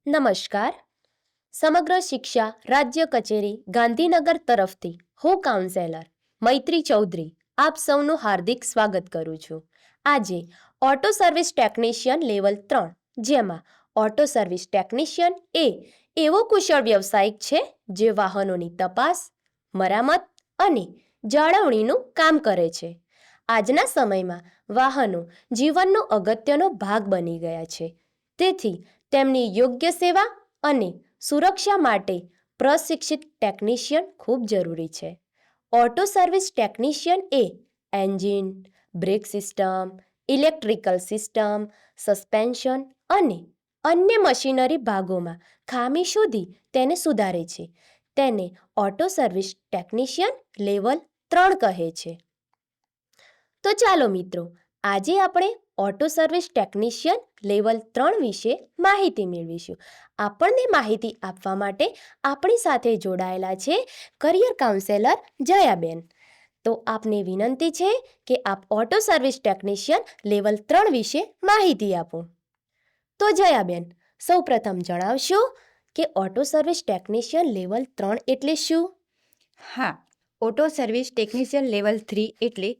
નમસ્કાર. સમગ્ર શિક્ષા રાજ્ય કચેરી ગાંધીનગર તરફથી હું કાઉન્સેલર મૈત્રી ચૌધરી આપ સૌનું હાર્દિક સ્વાગત કરું છું. આજે ઓટો સર્વિસ ટેકનિશિયન લેવલ 3, જેમાં ઓટો સર્વિસ ટેકનિશિયન એ એવો કુશળ વ્યવસાયિક છે જે વાહનોની તપાસ, મરામત અને જાળવણીનું કામ કરે છે. આજના સમયમાં વાહનો જીવનનો અગત્યનો ભાગ બની ગયા છે. તેથી તેમની યોગ્ય સેવા અને સુરક્ષા માટે પ્રશિક્ષિત ટેકનિશિયન ખૂબ જરૂરી છે. ઓટો સર્વિસ ટેકનિશિયન એ engine, brake system, electrical system, suspension અને અન્ય મશીનરી ભાગોમાં ખામી શોધી તેને સુધારે છે. તેને ઓટો સર્વિસ ટેકનિશિયન લેવલ 3 કહે છે. તો ચાલો મિત્રો, આજે આપણે ઓટો સર્વિસ ટેકનિશિયન લેવલ 3 વિશે માહિતી મેળવીશું. આપણને માહિતી આપવા માટે આપણી સાથે જોડાયેલા છે કરિયર કાઉન્સેલર જયાબેન. તો આપને વિનંતી છે કે આપ ઓટો સર્વિસ ટેકનિશિયન લેવલ 3 વિશે માહિતી આપો. તો જયાબેન, સૌપ્રથમ જણાવશો કે ઓટો સર્વિસ ટેકનિશિયન લેવલ 3 એટલે શું? હા, ઓટો સર્વિસ ટેકનિશિયન લેવલ 3 એટલે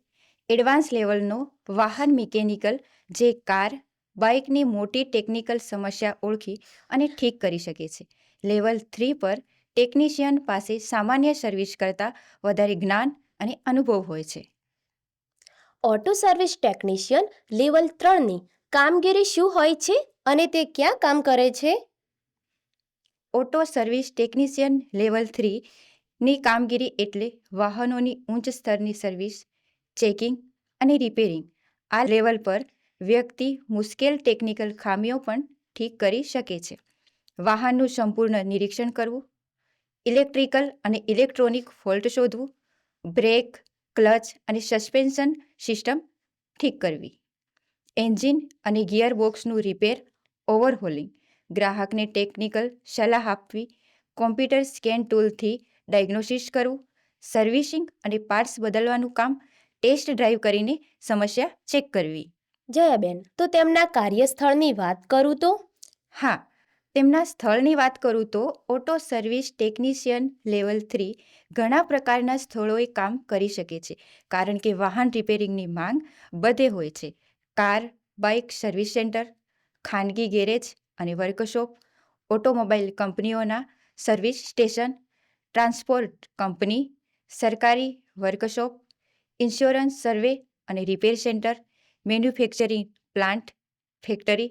એડવાન્સ લેવલનો વાહન મિકેનિકલ જે કાર, બાઇકની મોટી ટેકનિકલ સમસ્યા ઓળખી અને ઠીક કરી શકે છે. લેવલ 3 પર ટેકનિશિયન પાસે સામાન્ય સર્વિસ કરતાં વધારે જ્ઞાન અને અનુભવ હોય છે. ઓટો સર્વિસ ટેકનિશિયન લેવલ 3ની કામગીરી શું હોય છે અને તે ક્યાં કામ કરે છે? ઓટો સર્વિસ ટેકનિશિયન લેવલ 3 ની કામગીરી એટલે વાહનોની ઉચ્ચ સ્તરની સર્વિસ, ચેકિંગ અને રિપેરિંગ. આ લેવલ પર વ્યક્તિ મુશ્કેલ ટેકનિકલ ખામીઓ પણ ઠીક કરી શકે છે. વાહનનું સંપૂર્ણ નિરીક્ષણ કરવું, ઇલેક્ટ્રિકલ અને ઇલેક્ટ્રોનિક ફોલ્ટ શોધવું, બ્રેક, ક્લચ અને સસ્પેન્શન સિસ્ટમ ઠીક કરવી, એન્જિન અને ગિયર બોક્સનું રિપેર, ઓવરહોલિંગ, ગ્રાહકને ટેકનિકલ સલાહ આપવી, કોમ્પ્યુટર સ્કેન ટૂલથી ડાયગ્નોસિસ કરવું, સર્વિસિંગ અને પાર્ટ્સ બદલવાનું કામ, ટેસ્ટ ડ્રાઈવ કરીને સમસ્યા ચેક કરવી. જયાબેન, તો તેમના કાર્યસ્થળની વાત કરું તો? હા, તેમના સ્થળની વાત કરું તો ઓટો સર્વિસ ટેકનિશિયન લેવલ 3 ઘણા પ્રકારના સ્થળોએ કામ કરી શકે છે, કારણ કે વાહન રિપેરિંગની માંગ બધે હોય છે. કાર, બાઇક સર્વિસ સેન્ટર, ખાનગી ગેરેજ અને વર્કશોપ, ઓટોમોબાઈલ કંપનીઓના સર્વિસ સ્ટેશન, ટ્રાન્સપોર્ટ કંપની, સરકારી વર્કશોપ, ઇન્સ્યોરન્સ સર્વે અને repair centre, manufacturing plant, factory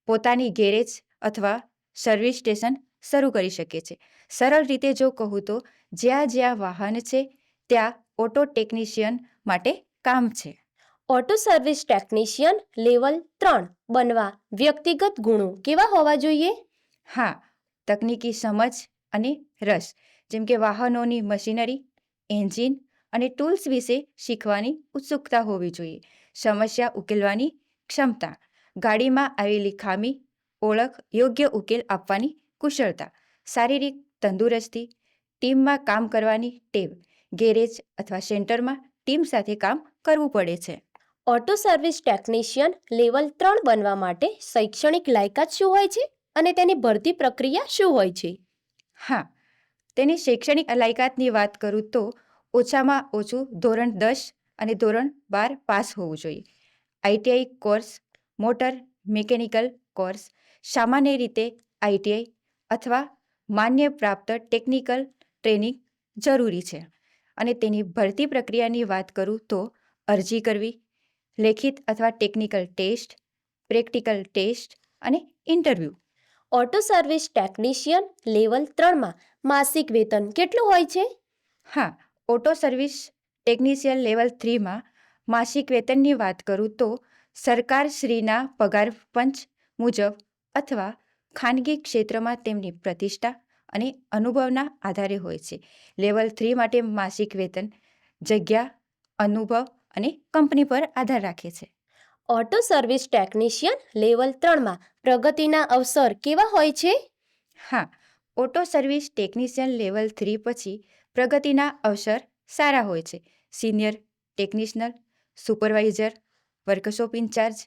પોતાની ગેરેજ અથવા સર્વિસ સ્ટેશન શરૂ કરી શકે છે. સરળ રીતે જો કહું તો જ્યાં જ્યાં વાહન છે ત્યાં ઓટો ટેકનિશિયન માટે કામ છે. ઓટો સર્વિસ ટેકનિશિયન લેવલ 3 બનવા વ્યક્તિગત ગુણો કેવા હોવા જોઈએ? હા, તકનીકી સમજ અને રસ, જેમ કે વાહનોની મશીનરી, એન્જિન અને ટૂલ્સ વિશે શીખવાની ઉત્સુકતા હોવી જોઈએ. સમસ્યા ઉકેલવાની ક્ષમતા, ગાડીમાં આવેલી ખામી ઓળખ યોગ્ય ઉકેલ આપવાની કુશળતા, શારીરિક તંદુરસ્તી, ટીમમાં કામ કરવાની ટેવ, ગેરેજ અથવા સેન્ટરમાં ટીમ સાથે કામ કરવું પડે છે. ઓટો સર્વિસ ટેકનિશિયન લેવલ 3 બનવા માટે શૈક્ષણિક લાયકાત શું હોય છે અને તેની ભરતી પ્રક્રિયા શું હોય છે? હા, તેની શૈક્ષણિક લાયકાતની વાત કરું તો ઓછામાં ઓછું ધોરણ 10 અને ધોરણ 12 પાસ હોવું જોઈએ. ITI course, motor mechanical course, સામાન્ય રીતે આઈટીઆઈ અથવા માન્ય પ્રાપ્ત ટેકનિકલ ટ્રેનિંગ જરૂરી છે. અને તેની ભરતી પ્રક્રિયાની વાત કરું તો અરજી કરવી, લેખિત અથવા ટેકનિકલ ટેસ્ટ, પ્રેક્ટિકલ ટેસ્ટ અને interview. Auto service technician level 3માં માસિક વેતન કેટલું હોય છે? હા, ઓટો સર્વિસ ટેકનિશિયન લેવલ 3માં માસિક વેતનની વાત કરું તો સરકારશ્રીના પગાર પંચ મુજબ અથવા ખાનગી ક્ષેત્રમાં તેમની પ્રતિષ્ઠા અને અનુભવના આધારે હોય છે. લેવલ 3 માટે માસિક વેતન જગ્યા, અનુભવ અને કંપની પર આધાર રાખે છે. ઓટો સર્વિસ ટેકનિશિયન લેવલ 3માં પ્રગતિના અવસર કેવા હોય છે? હા, ઓટો સર્વિસ ટેકનિશિયન લેવલ 3 પછી પ્રગતિના અવસર સારા હોય છે. Senior technician, supervisor, workshop incharge,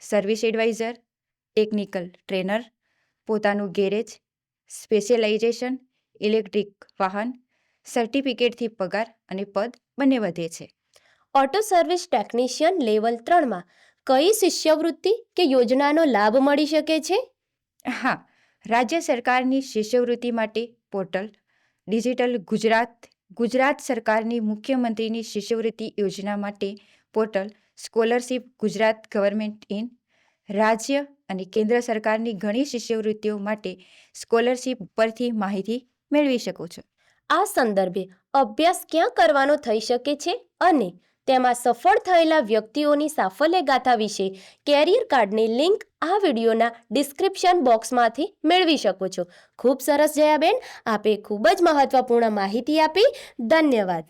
service advisor, technical trainer, પોતાનું ગેરેજ, સ્પેશિયલાઇઝેશન, ઇલેક્ટ્રિક વાહન, સર્ટિફિકેટથી પગાર અને પદ બંને વધે છે. ઓટો સર્વિસ ટેકનિશિયન લેવલ 3માં કઈ શિષ્યવૃત્તિ કે યોજનાનો લાભ મળી શકે છે? હા, રાજ્ય સરકારની શિષ્યવૃત્તિ માટે પોર્ટલ, ડિજિટલ ગુજરાત, ગુજરાત સરકારની મુખ્યમંત્રીની શિષ્યવૃત્તિ યોજના માટે portal, scholarship Gujarat government in, રાજ્ય અને કેન્દ્ર સરકારની ઘણી શિષ્યવૃત્તિઓ માટે સ્કોલરશીપ પરથી માહિતી મેળવી શકો છો. આ સંદર્ભે અભ્યાસ ક્યાં કરવાનો થઈ શકે છે અને તેમાં સફળ થયેલા વ્યક્તિઓની સાફલ્ય ગાથા વિશે કેરિયર કાર્ડની લિંક આ વિડીયોના ડિસ્ક્રિપ્શન બોક્સમાંથી મેળવી શકો છો. ખૂબ સરસ જયાબેન, આપે ખૂબ જ મહત્વપૂર્ણ માહિતી આપી. ધન્યવાદ.